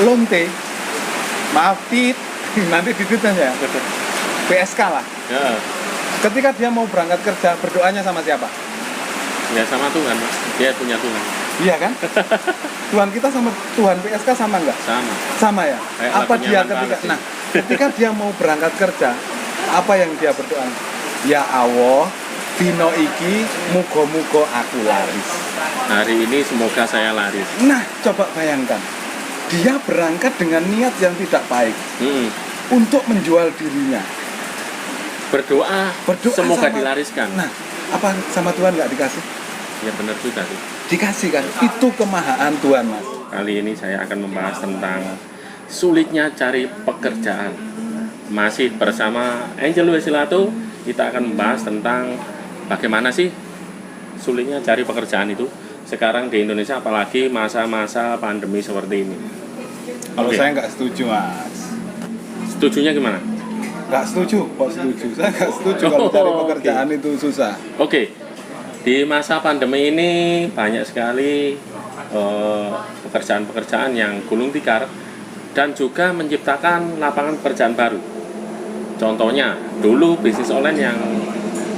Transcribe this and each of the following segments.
lonte, maaf tit, nanti dititnya ya, PSK lah. Ya. Ketika dia mau berangkat kerja, berdoanya sama siapa? Ya sama Tuhan, Mas. Dia punya Tuhan. Iya kan? Tuhan kita sama Tuhan PSK sama nggak? Sama. Sama ya. Kayak Apa lagunya dia Iwan ketika, Fals. nah, ketika dia mau berangkat kerja, apa yang dia berdoa? Ya Allah, dino iki mugo-mugo aku laris. Hari ini semoga saya laris. Nah, coba bayangkan, dia berangkat dengan niat yang tidak baik untuk menjual dirinya. Berdoa semoga sama- dilariskan. Nah, apa sama Tuhan nggak dikasih? Ya benar juga sih. Dikasih kan? Itu kemahaan Tuhan, Mas. Kali ini saya akan membahas tentang sulitnya cari pekerjaan. Masih bersama Angel Wesilato, kita akan membahas tentang bagaimana sih sulitnya cari pekerjaan itu sekarang di Indonesia, apalagi masa-masa pandemi seperti ini. Kalau Oke. saya nggak setuju, Mas. Setujunya gimana? Nggak setuju, kok setuju? Saya nggak setuju kalau cari Oh, pekerjaan itu susah. Oke, di masa pandemi ini banyak sekali pekerjaan-pekerjaan yang gulung tikar dan juga menciptakan lapangan pekerjaan baru. Contohnya, dulu bisnis online yang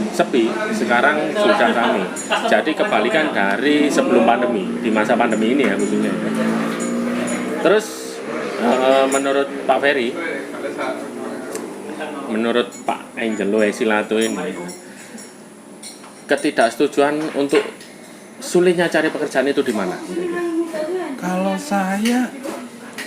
sepi, sekarang sudah ramai. Jadi kebalikan dari sebelum pandemi, di masa pandemi ini ya khususnya. Terus menurut Pak Ferry, menurut Pak Angelo Wesilato ini, ketidaksetujuan untuk sulitnya cari pekerjaan itu di mana? Kalau saya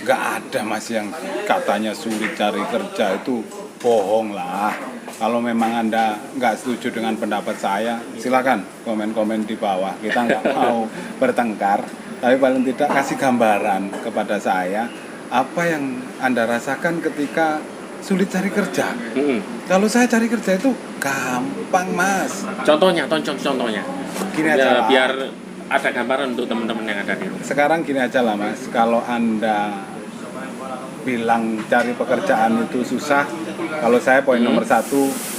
nggak ada, Mas, yang katanya sulit cari kerja itu bohong lah. Kalau memang Anda nggak setuju dengan pendapat saya, silakan komen-komen di bawah. Kita nggak mau bertengkar, tapi paling tidak kasih gambaran kepada saya apa yang Anda rasakan ketika sulit cari kerja. Kalau saya cari kerja itu gampang, Mas. Contohnya. Gini aja lah. Biar ada gambaran untuk teman-teman yang ada di rumah. Sekarang gini aja lah, Mas. Kalau Anda bilang cari pekerjaan itu susah, kalau saya poin nomor 1,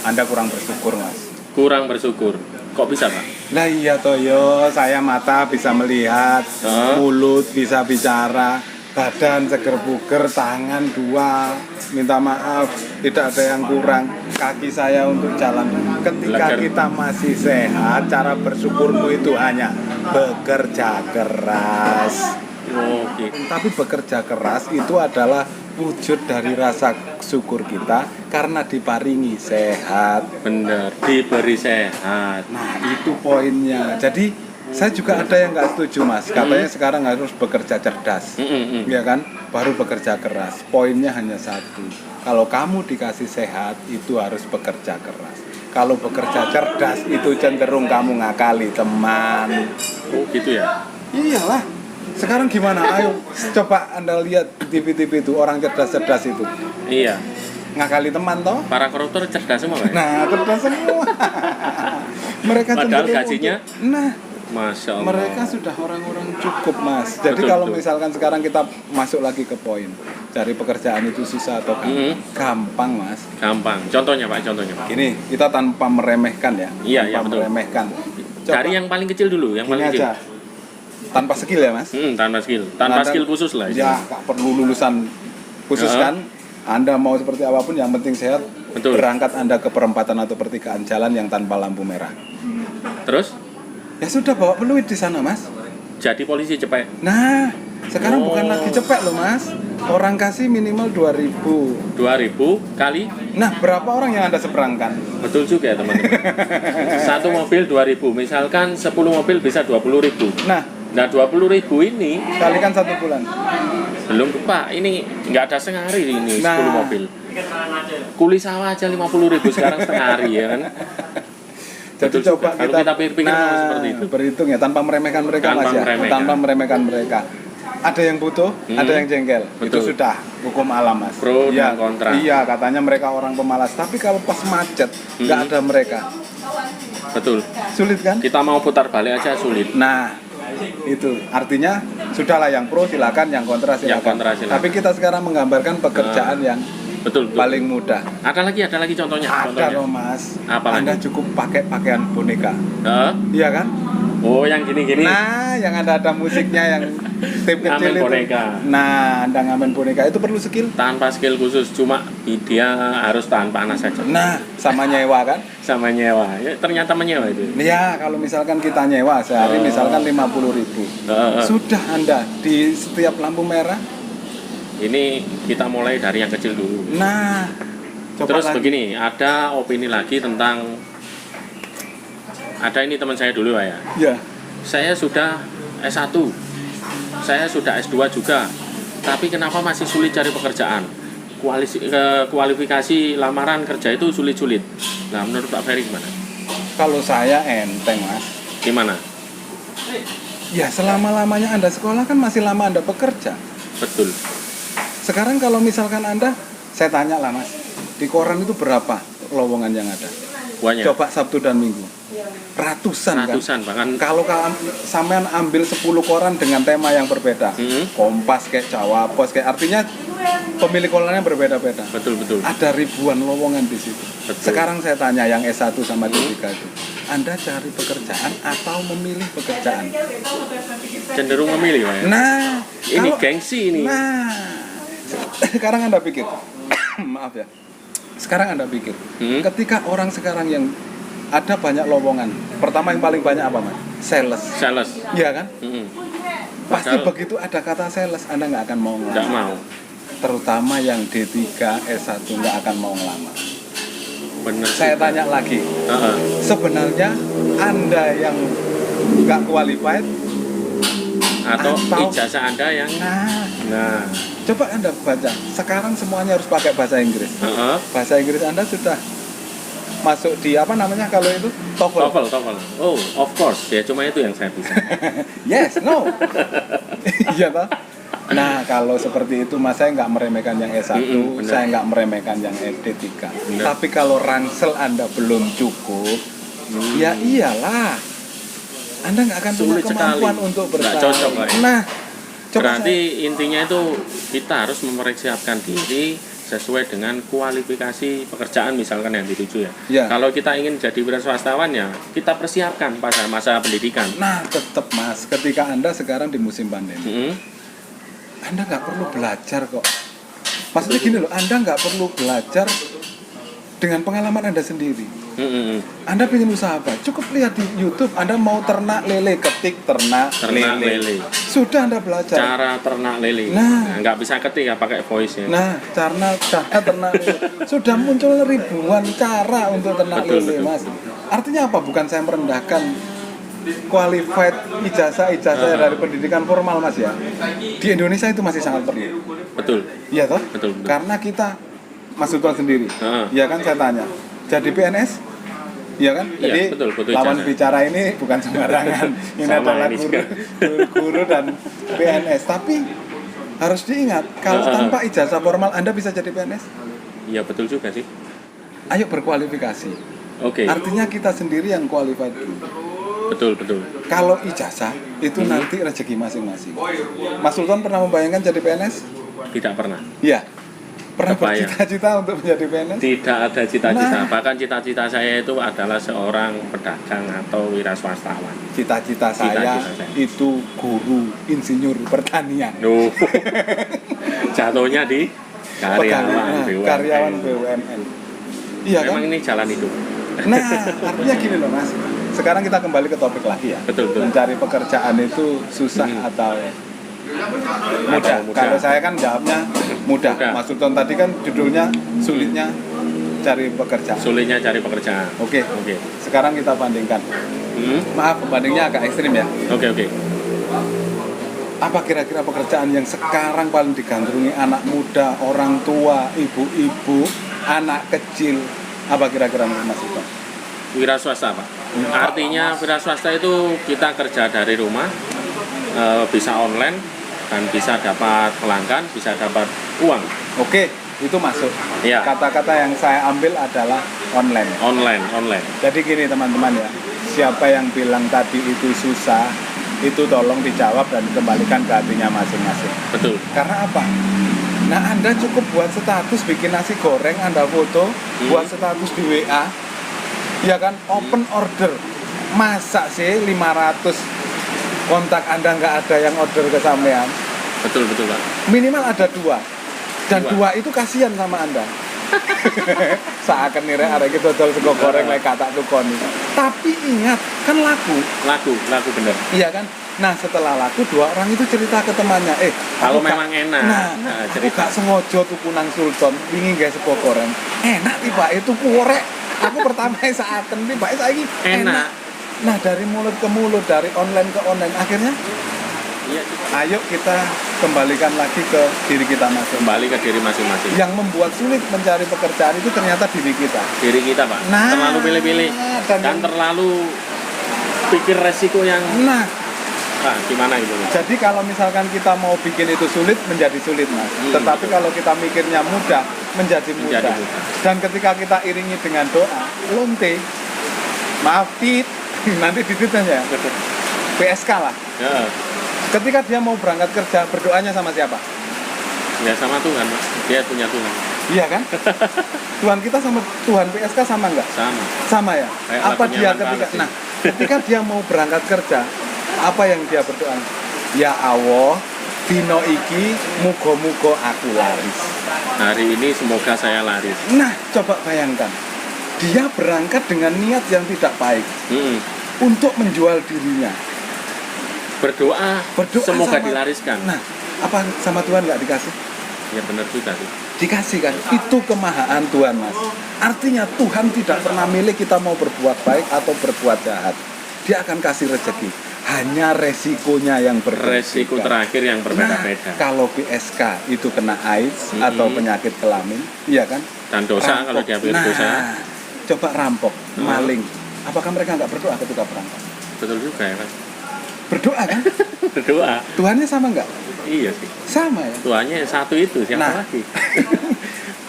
Anda kurang bersyukur, Mas. Kurang bersyukur. Kok bisa, Pak? Nah iya Toyo, saya mata bisa melihat, mulut bisa bicara, badan seger buger, tangan 2, minta maaf, tidak ada yang kurang, kaki saya untuk jalan. Ketika Belajar. kita masih sehat, cara bersyukurmu itu hanya bekerja keras. Oke. Tapi bekerja keras itu adalah wujud dari rasa syukur kita karena diparingi sehat. Bener, diberi sehat. Nah itu poinnya. Jadi saya juga ada yang nggak setuju, Mas. Katanya sekarang harus bekerja cerdas, ya kan? Baru bekerja keras. Poinnya hanya satu. Kalau kamu dikasih sehat, itu harus bekerja keras. Kalau bekerja cerdas, itu cenderung kamu ngakali, teman. Oh gitu ya? Iyalah. Sekarang gimana? Ayo coba Anda lihat di TV-TV itu orang cerdas-cerdas itu. Iya. Ngakali teman toh? Para koruptor cerdas semua, Pak? Nah, cerdas semua. Mereka Padahal cenderung gajinya? Nah, Masya Allah. mereka sudah orang-orang cukup, Mas. Jadi Betul, kalau betul. misalkan sekarang kita masuk lagi ke poin, cari pekerjaan itu susah atau gampang? Gampang, Mas. Gampang. Contohnya, Pak. Gini, kita tanpa meremehkan ya. Iya, tanpa iya, betul. meremehkan. Dari yang paling kecil dulu, yang Gini paling kecil. aja. Tanpa skill ya, Mas. Tanpa skill. Tanpa Anda- skill khusus lah. Ya, nggak perlu lulusan khusus Ya. kan. Anda mau seperti apapun yang penting sehat. Betul. Berangkat Anda ke perempatan atau pertigaan jalan yang tanpa lampu merah. Terus Ya sudah, bawa peluit di sana, Mas. jadi polisi cepet. Nah, sekarang Oh. bukan lagi cepet loh, Mas. Orang kasih minimal 2.000. 2.000 kali. Nah, berapa orang yang Anda seberangkan? Betul juga ya, teman-teman. Satu mobil 2.000. Misalkan 10 mobil bisa 20.000. Nah, Nah 20.000 ini kalikan 1 bulan. belum, Pak. Ini nggak ada setengah hari ini 10 Nah. mobil. Kuli sawah aja 50.000 sekarang setengah hari ya kan. Jadi Betul coba juga. Kalau kita pikir memang seperti itu. berhitung ya, tanpa meremehkan mereka, Tanpa Mas ya. meremehkan. Tanpa meremehkan mereka. Ada yang butuh, ada yang jengkel. Itu Betul. sudah hukum alam, Mas. Pro Iya, dan kontra. Iya, katanya mereka orang pemalas. Tapi kalau pas macet, nggak ada mereka. Betul. Sulit kan? Kita mau putar balik aja sulit. Nah, itu artinya sudahlah, yang pro silakan, yang kontra silakan. Yang kontra silakan. Tapi kita sekarang menggambarkan pekerjaan yang Betul. paling mudah. Ada lagi contohnya. Ada loh, Mas. Apa Anda lagi? cukup pakai pakaian boneka. Hah? Iya kan? Oh yang gini-gini. Nah, yang ada musiknya yang tim kecil Ngamen itu. boneka. Nah, Anda ngamen boneka itu perlu skill. Tanpa skill khusus, cuma dia harus tahan panas saja. Nah, sama nyewa kan? Sama nyewa. Ya, ternyata menyewa itu. Ya, kalau misalkan kita nyewa sehari misalkan 50.000. Sudah Anda di setiap lampu merah. Ini kita mulai dari yang kecil dulu. Nah, coba Terus lagi. begini, ada opini lagi tentang ada ini teman saya dulu Pak ya. Ya. Saya sudah S1. Saya sudah S2 juga. Tapi kenapa masih sulit cari pekerjaan? Kualifikasi lamaran kerja itu sulit-sulit. Nah, menurut Pak Ferry gimana? Kalau saya enteng, Mas. Gimana? Ya, selama-lamanya Anda sekolah kan masih lama Anda bekerja. Betul. Sekarang kalau misalkan Anda, saya tanya lah Mas, di koran itu berapa lowongan yang ada? Banyak. Coba Sabtu dan Minggu. Ratusan kan? Bahkan Kalau sampean ambil 10 koran dengan tema yang berbeda, Kompas kayak Jawa Pos kayak, artinya pemilik korannya berbeda-beda. betul. Ada ribuan lowongan di situ. Betul. Sekarang saya tanya yang S1 sama D3 itu, Anda cari pekerjaan atau memilih pekerjaan? Cenderung memilih Pak ya. Nah, Ini gengsi ini. Nah, sekarang Anda pikir, maaf ya. Sekarang Anda pikir, ketika orang sekarang yang ada banyak lowongan, pertama yang paling banyak apa Mas? Sales. Iya kan? Pasti Padahal begitu ada kata sales, Anda nggak akan mau nggak ngelamar. mau. Terutama yang D3, S1 nggak akan mau ngelamar. Benar. Saya tanya lagi, sebenarnya Anda yang nggak qualified Atau atau- ijazah Anda yang Nah, coba Anda baca. Sekarang semuanya harus pakai bahasa Inggris. Bahasa Inggris Anda sudah masuk di apa namanya kalau itu? TOEFL. TOEFL. Oh, of course. Ya cuma itu yang saya bisa. Yes, no. Iya toh? Nah, kalau seperti itu Mas, saya nggak meremehkan yang S1, benar. saya nggak meremehkan yang D3. Benar. Tapi kalau ransel Anda belum cukup, ya iyalah. Anda nggak akan punya Sulit kemampuan sekali. untuk Nggak bersaing. cocok lah ya. Nah, coba Berarti intinya itu kita harus mempersiapkan diri sesuai dengan kualifikasi pekerjaan misalkan yang dituju ya. Ya. Kalau kita ingin jadi wiraswastawan ya, kita persiapkan pada masa pendidikan. Nah, tetap Mas, ketika Anda sekarang di musim pandemi, Mm-mm. Anda nggak perlu belajar kok. Maksudnya gini loh, Anda nggak perlu belajar dengan pengalaman Anda sendiri. Mm-mm. Anda pengen usaha apa? Cukup lihat di YouTube. Anda mau ternak lele, ketik ternak lele. Sudah Anda belajar. Cara ternak lele. Nah. Nggak bisa ketik ya pakai voice ya. Nah, cara ternak lele. Sudah muncul ribuan cara untuk ternak lele, Betul. Mas. Artinya apa? Bukan saya merendahkan qualified ijazah dari pendidikan formal, Mas ya. Di Indonesia itu masih sangat perlu. Betul. Iya toh? Betul. Karena kita Mas Sultan sendiri. Iya kan saya tanya. Jadi PNS? Iya kan? Iya, Jadi betul, lawan ijazah. bicara ini bukan sembarangan. Ini Sama adalah ini juga. guru dan PNS. Tapi harus diingat, kalau tanpa ijazah formal Anda bisa jadi PNS? Iya betul juga sih. Ayo berkualifikasi. Oke. Artinya kita sendiri yang qualified dulu. Betul. Kalau ijazah itu nanti rezeki masing-masing. Mas Sultan pernah membayangkan jadi PNS? Tidak pernah. Iya. Pernah Kebayang. bercita-cita untuk menjadi PNS? Tidak ada cita-cita. Nah. Bahkan cita-cita saya itu adalah seorang pedagang atau wiraswastawan. Cita-cita saya Cita-cita saya. itu guru insinyur pertanian. Duh. Jatuhnya di karyawan BUMN. Karyawan BUMN. Iya kan? Memang ini jalan hidup. Nah, artinya gini loh Mas. Sekarang kita kembali ke topik lagi ya. Betul. Mencari pekerjaan itu susah atau mudah. Mudah. Kalau saya kan jawabnya mudah. Mudah. Mas Sultan tadi kan judulnya sulitnya cari pekerjaan. Sulitnya cari pekerjaan. Oke. Sekarang kita bandingkan. Maaf, bandingnya agak ekstrim ya. Oke. Apa kira-kira pekerjaan yang sekarang paling digandrungi anak muda, orang tua, ibu-ibu, anak kecil? Apa kira-kira Mas Sultan? Wira swasta Pak. Artinya wira swasta itu kita kerja dari rumah, bisa online dan bisa dapat pelanggan, bisa dapat uang. Oke, itu masuk. Iya. Kata-kata yang saya ambil adalah online. Online. Jadi gini teman-teman ya, siapa yang bilang tadi itu susah, itu tolong dijawab dan dikembalikan ke hatinya masing-masing. Betul. Karena apa? Nah, Anda cukup buat status bikin nasi goreng, Anda foto, buat status di WA, ya kan, open order. Masa sih 500 kontak Anda nggak ada yang order ke sampean, Betul Pak. minimal ada 2. Dan Dua. 2 itu kasihan sama Anda. Seakan nire arek iki dodol sego goreng lek tak tukoni. Tapi ingat, kan laku. Laku bener. Iya kan? Nah, setelah laku 2 orang itu cerita ke temannya, Kalau aku memang gak- enak, Nah, aku cerita. gak sengaja tuku nang Sultan, wingi gawe sego goreng. Enak tiba itu korek. Aku pertama seakan tiba saiki Enak. Nah, dari mulut ke mulut, dari online ke online, akhirnya Iya, ayo kita kembalikan lagi ke diri kita masing-masing. kembali ke diri masing-masing. Yang membuat sulit mencari pekerjaan itu ternyata diri kita. Diri kita, Pak. Nah, Terlalu pilih-pilih dan terlalu pikir resiko yang Nah, gimana gitu. jadi kalau misalkan kita mau bikin itu sulit, menjadi sulit, Mas. Tetapi kalau kita mikirnya mudah, menjadi mudah. Menjadi mudah. Dan ketika kita iringi dengan doa, lonte, maaf, tit, nanti dititnya ya, PSK lah. Ya, Ketika dia mau berangkat kerja, berdoanya sama siapa? ya sama Tuhan, Mas. Dia punya Tuhan. Iya kan? Tuhan kita sama Tuhan PSK sama nggak? Sama. Sama ya? Kayak Apa lagunya dia Iwan ketika Fals sih. nah, ketika dia mau berangkat kerja, apa yang dia berdoa? Ya Allah, dino iki muga-muga aku laris. Hari ini semoga saya laris. Nah, coba bayangkan. Dia berangkat dengan niat yang tidak baik untuk menjual dirinya. Berdoa semoga sama- dilariskan. Nah, apa sama Tuhan nggak dikasih? Ya benar juga sih. Dikasih kan? Itu kemahaan Tuhan, Mas. Artinya Tuhan tidak pernah milih kita mau berbuat baik atau berbuat jahat. Dia akan kasih rezeki. Hanya resikonya yang berbeda. Resiko terakhir yang berbeda-beda. Nah, kalau PSK itu kena AIDS atau penyakit kelamin, iya kan? Dan dosa kalau diambil dosa. Coba rampok, maling. Apakah mereka nggak berdoa ketika berangkat? Betul juga ya, Mas. Berdoa kan? Berdoa. Tuhannya sama nggak? Iya sih. Sama ya. Tuhannya satu itu, siapa Nah. lagi?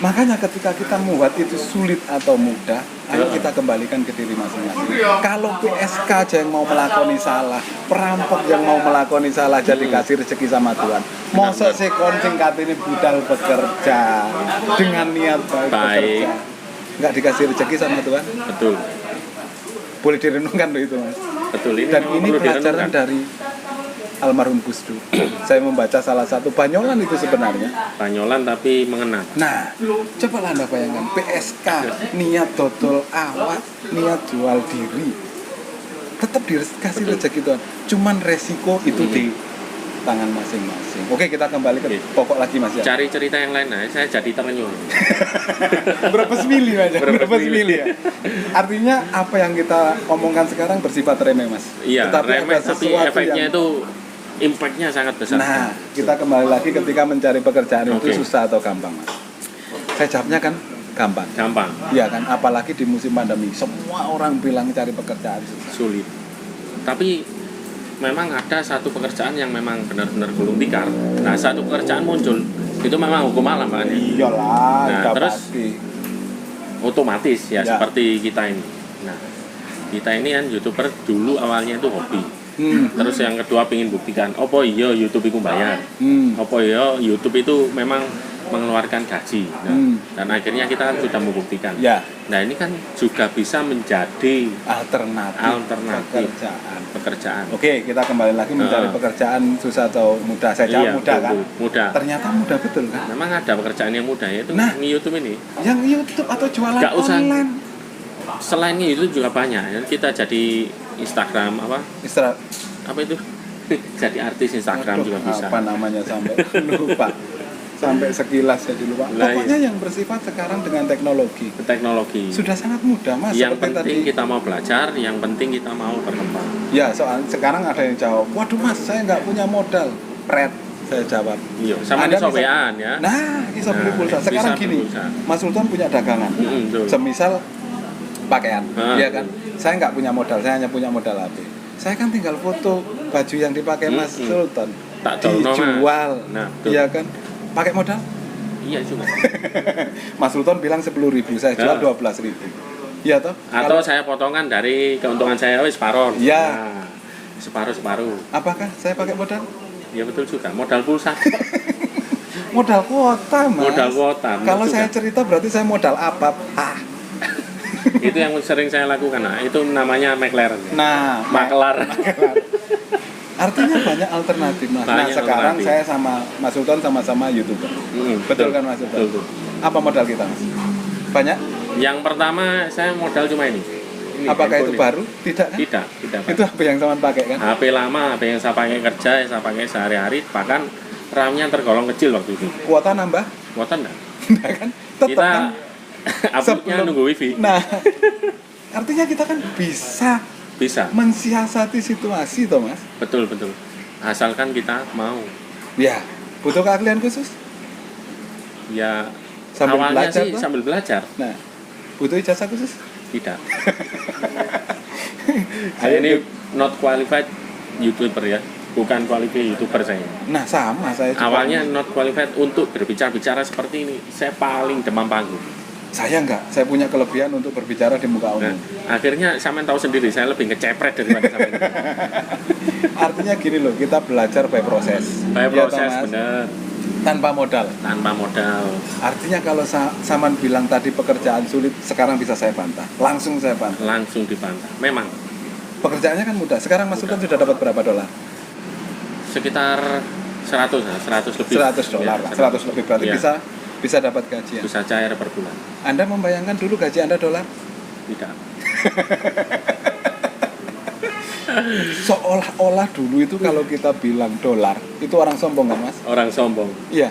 Makanya ketika kita membuat itu sulit atau mudah, ayo Heeh. kita kembalikan ke diri masing-masing. Kalau PSK aja yang mau melakoni salah, perampok yang mau melakoni salah jadi kasih rezeki sama Tuhan. Mosok si koncing ini budal bekerja dengan niat baik. Bekerja. Nggak dikasih rezeki sama Tuhan? Betul. Boleh direnungkan loh itu, Mas. Betul ini. Dan memang ini perlu pelajaran direnungkan. dari almarhum Gus Dur. Saya membaca salah satu Banyolan itu sebenarnya. Banyolan tapi mengenang. Nah, cobalah Anda bayangkan PSK, niat dodol awak, niat jual diri. Tetap dikasih rezeki Tuhan. Cuman resiko itu di tangan masing-masing. Oke, kita kembali ke pokok lagi, Mas ya. Cari cerita yang lain, nah saya jadi terenyuh. Berapa semili aja? Berapa Berapa semili semili? ya? Artinya apa yang kita omongkan sekarang bersifat remeh, Mas. Iya, Tetapi remeh ada tapi sesuatu efeknya yang- itu impact-nya sangat besar. Nah, kita kembali lagi ketika mencari pekerjaan itu Oke. susah atau gampang, Mas? Saya jawabnya kan gampang. Gampang, Iya kan, apalagi di musim pandemi, semua orang bilang cari pekerjaan susah. sulit. Tapi memang ada satu pekerjaan yang memang benar-benar gulung tikar. Nah, satu pekerjaan muncul, itu memang hukum alam, Pak. Iyalah, Nah, udah terus pasti. Otomatis ya, Ya. seperti kita ini. Nah, kita ini kan YouTuber dulu awalnya itu hobi. Terus yang kedua pengen buktikan, opo iya YouTube itu bayar. Opo iya YouTube itu memang mengeluarkan gaji. Nah, dan akhirnya kita kan sudah membuktikan. Ya, Nah, ini kan juga bisa menjadi alternatif pekerjaan. Oke, kita kembali lagi mencari pekerjaan susah atau mudah. Saya jawab Iya, mudah kan? betul. Mudah. Ternyata mudah betul kan? Memang ada pekerjaan yang mudah, yaitu Nah. YouTube ini. Yang YouTube atau jualan Nggak usah. online. Selain YouTube juga banyak. Ya. Kita jadi Instagram Istirahat. apa itu? Jadi artis Instagram Aduh, juga bisa. apa namanya sampai lupa. Sampai sekilas jadi lupa. Lah, Pokoknya yang bersifat sekarang dengan teknologi. Teknologi. Sudah sangat mudah, Mas. Yang Seperti penting tadi. kita mau belajar, yang penting kita mau berkembang. Ya, soal sekarang ada yang jawab, waduh Mas, saya nggak punya modal. Pret, saya jawab. Iya, sama Anda iso bisa- WA-an ya. Nah, bisa beli Nah, pulsa. bisa Sekarang beli gini, pulsa. Mas Sultan punya dagangan. Betul. Semisal pakaian, Ah, ya kan? Saya nggak punya modal, saya hanya punya modal HP. Saya kan tinggal foto baju yang dipakai Mas Sultan, Tak dolno, Mas. dijual, Nah, betul. iya kan? Pakai modal? Iya juga. Mas Sultan bilang 10.000, saya jual Ah. 12.000. Iya toh? Atau saya potongan dari keuntungan saya wis separuh. Iya. Nah, separuh. Apakah saya pakai modal? Ya betul juga. Modal pulsa. Modal kuota, Mas. Modal kuota, benar Kalau juga. saya cerita berarti saya modal apa? Itu yang sering saya lakukan. Nah, itu namanya McLaren. Nah, Maklar. Artinya banyak alternatif Mas. Nah Banyak sekarang alternatif. saya sama Mas Sultan sama-sama YouTuber. Betul kan Mas Sultan? Betul. Apa modal kita Mas? Banyak? Yang pertama saya modal cuma ini. Apakah itu handphone baru? Tidak kan? Tidak. Itu apa yang teman pakai kan? HP lama, HP yang saya pakai kerja, yang saya pakai sehari-hari, bahkan RAM-nya tergolong kecil waktu itu. Kuota nambah? Kuota enggak? Enggak kan? Tetap Kita kan? uploadnya Sebelum- nunggu wifi. Nah, artinya kita kan bisa Bisa. mensiasati situasi toh Mas. Betul. Asalkan kita mau. Ya, butuh keahlian khusus. Ya Sambil awalnya belajar sih toh? sambil belajar. Nah, butuh ijazah khusus. Tidak. Saya ini not qualified YouTuber ya. Bukan qualified YouTuber saya. Nah, sama saya juga. Awalnya not qualified untuk berbicara seperti ini. Saya paling demam panggung. Saya enggak, saya punya kelebihan untuk berbicara di muka umum. Nah, akhirnya sampean tahu sendiri, saya lebih ngecepret daripada sampean. Artinya gini loh, kita belajar by proses. By Ya, proses toh, Mas? bener, Tanpa modal. tanpa modal. Artinya kalau Saman bilang tadi pekerjaan sulit, sekarang bisa saya bantah. Langsung saya bantah. Langsung dibantah. Memang Pekerjaannya kan mudah. Sekarang Mas Sultan sudah dapat berapa dolar? sekitar 100 lebih. 100 dolar, Ya, 100 lebih berarti Iya. bisa dapat gajian. Bisa cair per bulan. Anda membayangkan dulu gaji Anda dolar? Tidak. Seolah-olah dulu itu kalau kita bilang dolar, itu orang sombong kan Mas? Orang sombong. Iya.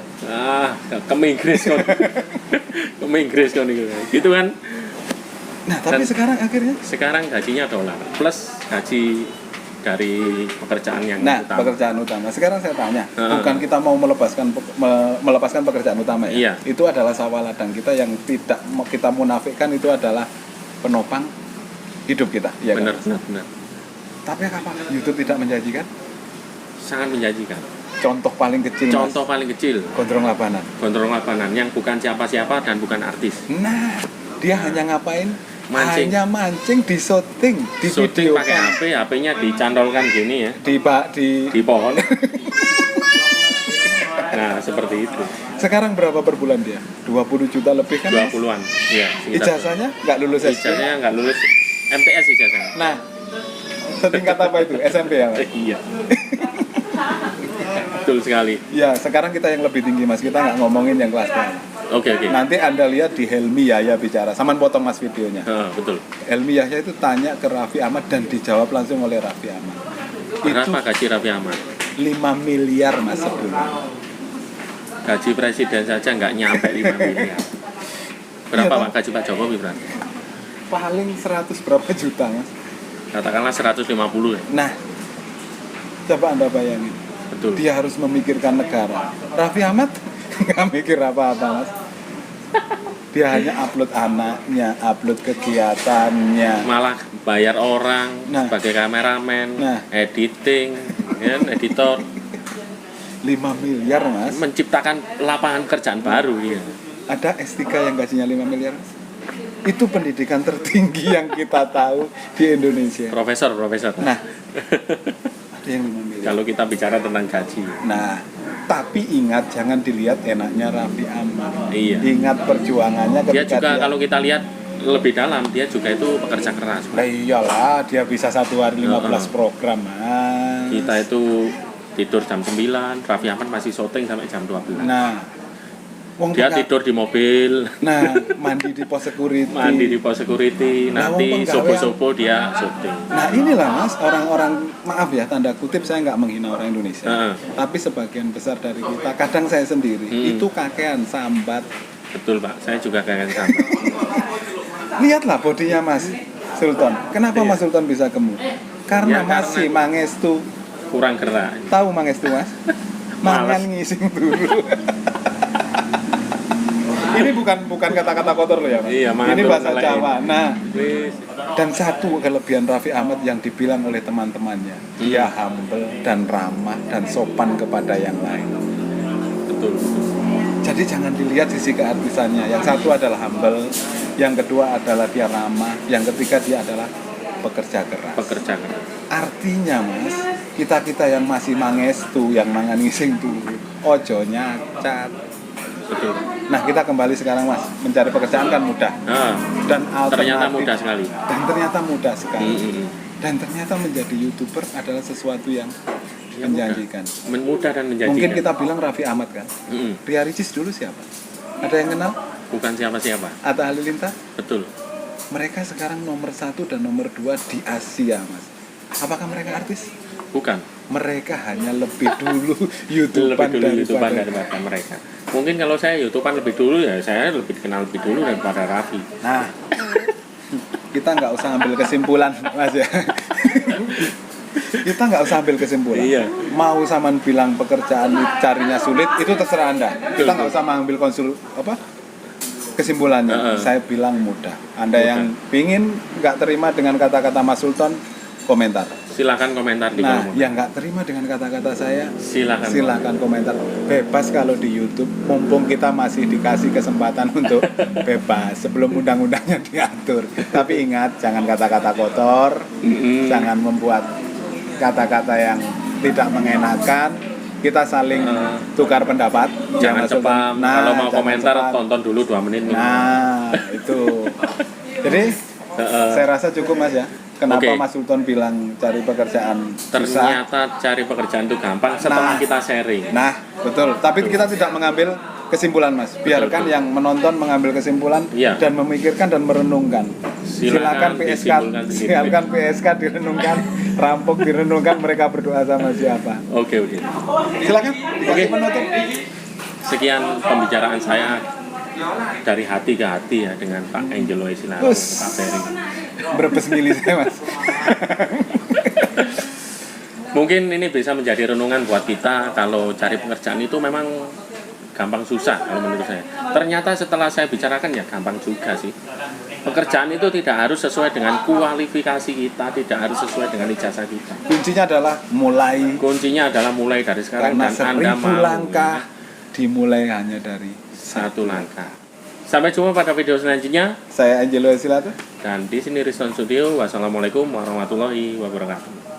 Ke Inggris kon. Ke Inggris kon itu. Gitu kan. Nah, tapi Dan- sekarang akhirnya Sekarang gajinya dolar plus gaji dari pekerjaan yang nah, utama. pekerjaan utama. Sekarang saya tanya, Heeh. bukan kita mau melepaskan pekerjaan utama ya. Iya. Itu adalah sawah ladang kita yang tidak kita munafikkan, itu adalah penopang hidup kita, ya Benar, kan? benar. Tapi apakah YouTube tidak menjanjikan? Sangat menjanjikan. Contoh paling kecil, Contoh paling kecil, Mas, Gondrong Labanan. Gondrong Labanan yang bukan siapa-siapa dan bukan artis. Nah, dia hanya ngapain? Mancing. Hanya mancing di syuting, di Syuting video pakai HP, HP-nya dicantolkan gini ya, di di pohon. Nah, seperti itu. sekarang berapa per bulan dia? 20 juta lebih kan? Mas? 20-an. Iya, sekitar. Ijazahnya nggak lulus SD. Ijazahnya nggak lulus MTS ijazahnya. Nah, setingkat apa itu? SMP ya, Mas? Iya. Betul sekali. Ya, sekarang kita yang lebih tinggi, Mas. Kita nggak ngomongin yang kelas bawah. Oke. Nanti Anda lihat di Helmi Yahya bicara. Saman potong Mas videonya. Betul. Helmi Yahya itu tanya ke Raffi Ahmad dan dijawab langsung oleh Raffi Ahmad. Berapa gaji Raffi Ahmad? 5 miliar Mas sebulan. Gaji presiden saja nggak nyampe 5 miliar. Berapa Iya, Pak gaji Pak Jokowi berarti? Paling 100 berapa juta, Mas? Katakanlah 150 ya. Nah, coba Anda bayangin. Betul. Dia harus memikirkan negara. Raffi Ahmad nggak mikir apa-apa, Mas. Dia hanya upload anaknya, upload kegiatannya. Malah bayar orang Nah. sebagai kameramen, Nah. editing, kan, editor, 5 miliar, Mas. menciptakan lapangan kerjaan baru ya. Ada S3 yang gajinya 5 miliar, Mas. Itu pendidikan tertinggi yang kita tahu di Indonesia. Profesor. Nah, ada yang 5 miliar. Kalau kita bicara tentang gaji. Nah, tapi ingat jangan dilihat enaknya Raffi Ahmad. Iya. Ingat perjuangannya Dia ketika juga kalau kita lihat lebih dalam, dia juga itu pekerja keras. Nah, iyalah, dia bisa satu hari 15 program, Mas. Kita itu tidur jam 9, Raffi Ahmad masih syuting sampai jam 12. Nah, wong Dia pengga- tidur di mobil, Nah, mandi di pos security. mandi di pos security, Nah, nanti wong penggawean. subuh-subuh dia syuting. Nah, inilah Mas, orang-orang, maaf ya, tanda kutip saya nggak menghina orang Indonesia. Heeh. Tapi sebagian besar dari kita, kadang saya sendiri, itu kakean sambat. Betul Pak, saya juga kayak sama. Lihatlah bodinya Mas Sultan. Kenapa Iya. Mas Sultan bisa gemuk? Karena Ya, karena- masih Mangestu. Kurang gerak. Tahu Mangestu, Mas? Mangan ngising dulu. Ini bukan kata-kata kotor loh ya, Mas. Iya, mangan Ini dulu bahasa lain. Jawa. Nah, Wis. dan satu kelebihan Raffi Ahmad yang dibilang oleh teman-temannya, dia humble dan ramah dan sopan kepada yang lain. Betul. Jadi jangan dilihat sisi keartisannya. Yang satu adalah humble, yang kedua adalah dia ramah, yang ketiga dia adalah pekerja keras. Pekerja keras. Artinya Mas, kita yang masih mangestu, yang mangan ngising dulu, ojo nyacat. Betul. Nah, kita kembali sekarang Mas, mencari pekerjaan kan mudah Nah, dan ternyata alternatif- mudah sekali. dan ternyata mudah sekali. Mm-mm. Dan ternyata menjadi YouTuber adalah sesuatu yang Ya, menjanjikan. Mudah dan menjanjikan. Mungkin kita bilang Raffi Ahmad kan. Ria Ricis dulu siapa? Ada yang kenal? Bukan siapa-siapa. Atta Halilintar? Betul. Mereka sekarang nomor 1 dan nomor 2 di Asia, Mas. Apakah mereka artis? Bukan. Mereka hanya lebih dulu YouTuber daripada mereka. Mungkin kalau saya YouTuber lebih dulu ya saya lebih kenal lebih dulu daripada Raffi. Nah, kita nggak usah ambil kesimpulan, Mas ya. Kita nggak usah ambil kesimpulan. Iya. Mau saman bilang pekerjaan carinya sulit, itu terserah Anda. Kita nggak usah mengambil kesimpulannya. Saya bilang mudah. Anda yang pingin nggak terima dengan kata-kata Mas Sultan, komentar. Silakan komentar di Nah, kolom. yang nggak terima dengan kata-kata saya, silakan komentar. Bebas kalau di YouTube, mumpung kita masih dikasih kesempatan untuk bebas sebelum undang-undangnya diatur. Tapi ingat, jangan kata-kata kotor, jangan membuat kata-kata yang tidak mengenakan. Kita saling tukar pendapat. Jangan cepat. Kalau mau komentar, tonton dulu 2 menit. Nah, itu. Jadi, saya rasa cukup Mas ya. Kenapa Mas Sultan bilang cari pekerjaan susah? Ternyata cari pekerjaan itu gampang setelah kita sharing. Nah, betul. Tapi kita tidak mengambil kesimpulan, Mas. Biarkan yang menonton mengambil kesimpulan dan memikirkan dan merenungkan. Silakan PSK direnungkan, rampok direnungkan, mereka berdoa sama siapa. Oke. Silakan dikasih penutup. Sekian pembicaraan saya dari hati ke hati ya dengan Pak Angelo Isilano, Pak Ferry. Berbes milih saya, Mas. Mungkin ini bisa menjadi renungan buat kita kalau cari pekerjaan itu memang gampang susah kalau menurut saya. Ternyata setelah saya bicarakan ya gampang juga sih. Pekerjaan itu tidak harus sesuai dengan kualifikasi kita, tidak harus sesuai dengan ijazah kita. Kuncinya adalah mulai dari sekarang. Karena dan Anda mau langkah dimulai hanya dari 1 langkah. Sampai jumpa pada video selanjutnya. Saya Angelo Isilano. Dan di sini Riston Studio. Wassalamualaikum warahmatullahi wabarakatuh.